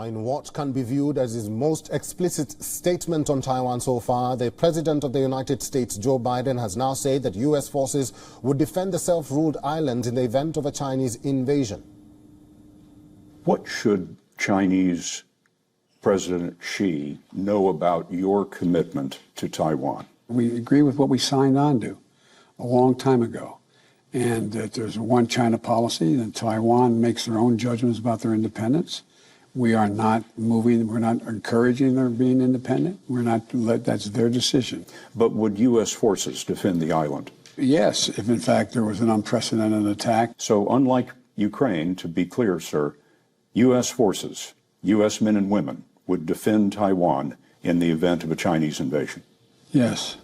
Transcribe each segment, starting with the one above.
In what can be viewed as his most explicit statement on Taiwan so far, the President of the United States, Joe Biden, has now said that U.S. forces would defend the self-ruled island in the event of a Chinese invasion. What should Chinese President Xi know about your commitment to Taiwan? We agree with what we signed on to a long time ago, and that there's a one China policy, that Taiwan makes their own judgments about their independence. We are not moving, we're not encouraging their being independent. That's their decision. But would U.S. forces defend the island? Yes, if in fact there was an unprecedented attack. So unlike Ukraine, to be clear, sir, U.S. forces, U.S. men and women, would defend Taiwan in the event of a Chinese invasion? Yes.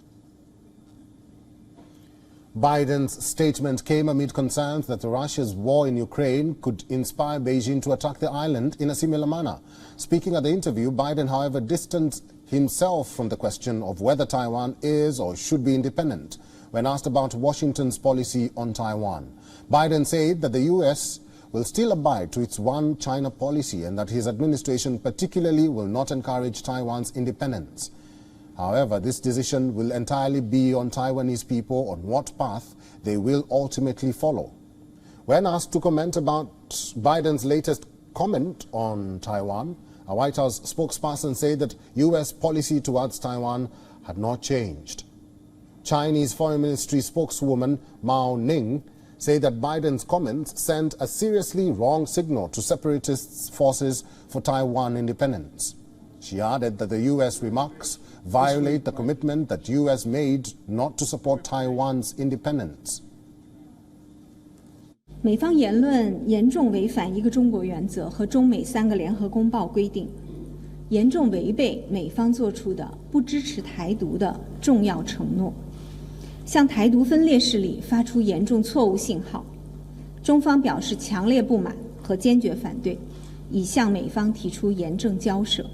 Biden's statement came amid concerns that Russia's war in Ukraine could inspire Beijing to attack the island in a similar manner. Speaking at the interview, Biden, however, distanced himself from the question of whether Taiwan is or should be independent. When asked about Washington's policy on Taiwan, Biden said that the U.S. will still abide to its one China policy and that his administration particularly will not encourage Taiwan's independence. However, this decision will entirely be on Taiwanese people on what path they will ultimately follow. When asked to comment about Biden's latest comment on Taiwan, a White House spokesperson said that U.S. policy towards Taiwan had not changed. Chinese Foreign Ministry spokeswoman Mao Ning said that Biden's comments sent a seriously wrong signal to separatist forces for Taiwan independence. She added that the U.S. remarks violate the commitment that U.S. made not to support Taiwan's independence. 美方言论严重违反一个中国原则和中美3个联合公报规定，严重违背美方作出的不支持台独的重要承诺，向台独分裂势力发出严重错误信号。中方表示强烈不满和坚决反对，已向美方提出严正交涉。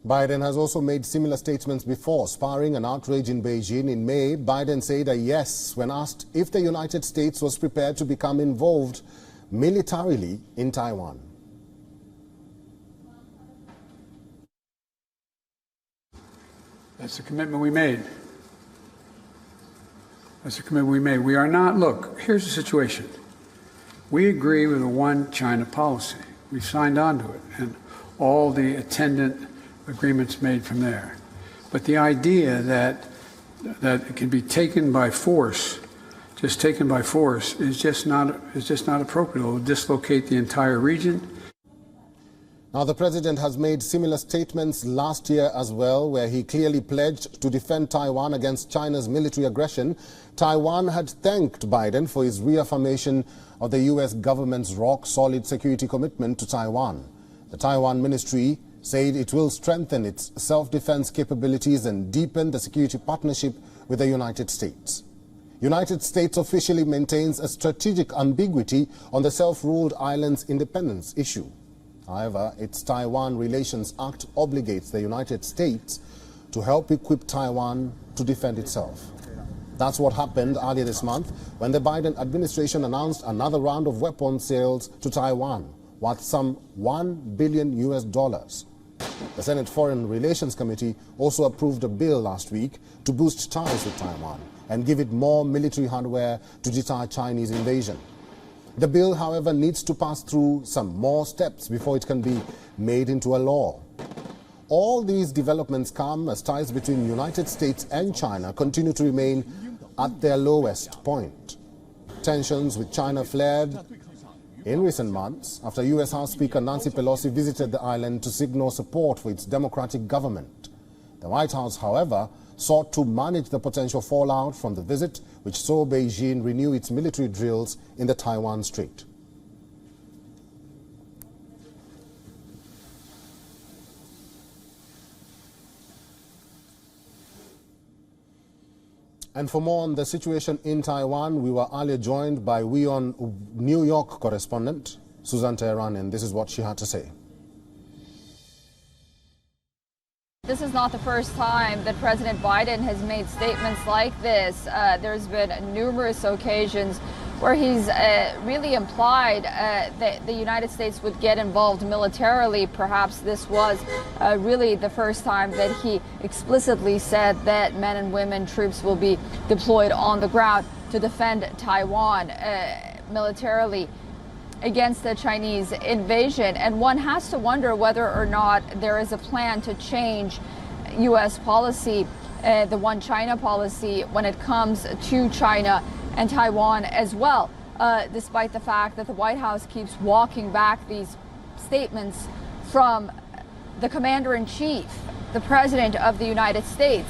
Biden has also made similar statements before, sparring an outrage in Beijing. In May, Biden said a yes when asked if the United States was prepared to become involved militarily in Taiwan. That's the commitment we made. That's the commitment we made. We are not, look, here's the situation. We agree with a one China policy. We signed on to it, and all the attendant agreements made from there. But the idea that it can be taken by force, just taken by force, is just not appropriate. It will dislocate the entire region. Now, the president has made similar statements last year as well, where he clearly pledged to defend Taiwan against China's military aggression. Taiwan had thanked Biden for his reaffirmation of the U.S. government's rock-solid security commitment to Taiwan. The Taiwan ministry said it will strengthen its self-defense capabilities and deepen the security partnership with the United States. United States officially maintains a strategic ambiguity on the self-ruled island's independence issue. However, its Taiwan Relations Act obligates the United States to help equip Taiwan to defend itself. That's what happened earlier this month when the Biden administration announced another round of weapons sales to Taiwan worth some $1 billion. The Senate Foreign Relations Committee also approved a bill last week to boost ties with Taiwan and give it more military hardware to deter Chinese invasion. The bill, however, needs to pass through some more steps before it can be made into a law. All these developments come as ties between the United States and China continue to remain at their lowest point. Tensions with China flared in recent months after U.S. House Speaker Nancy Pelosi visited the island to signal support for its democratic government. The White House, however, sought to manage the potential fallout from the visit, which saw Beijing renew its military drills in the Taiwan Strait. And for more on the situation in Taiwan, we were earlier joined by WION New York correspondent Susan Tehran, and this is what she had to say. This is not the first time that President Biden has made statements like this. There's been numerous occasions where he's really implied that the United States would get involved militarily. Perhaps this was really the first time that he explicitly said that men and women troops will be deployed on the ground to defend Taiwan militarily against the Chinese invasion. And one has to wonder whether or not there is a plan to change U.S. policy, the One China policy, when it comes to China and Taiwan as well, despite the fact that the White House keeps walking back these statements from the commander-in-chief, the President of the United States.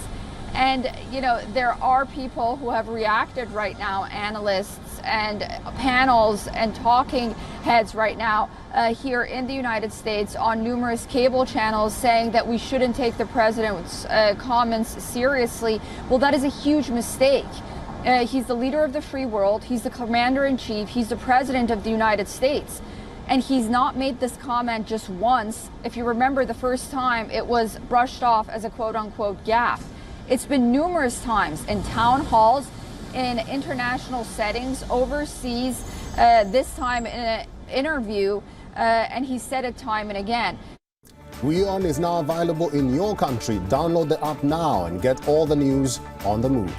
And, you know, there are people who have reacted right now, analysts and panels and talking heads right now here in the United States on numerous cable channels saying that we shouldn't take the president's comments seriously. Well, that is a huge mistake. He's the leader of the free world. He's the commander-in-chief. He's the president of the United States. And he's not made this comment just once. If you remember the first time, it was brushed off as a quote-unquote gaffe. It's been numerous times in town halls, in international settings, overseas, this time in an interview, and he said it time and again. WION is now available in your country. Download the app now and get all the news on the move.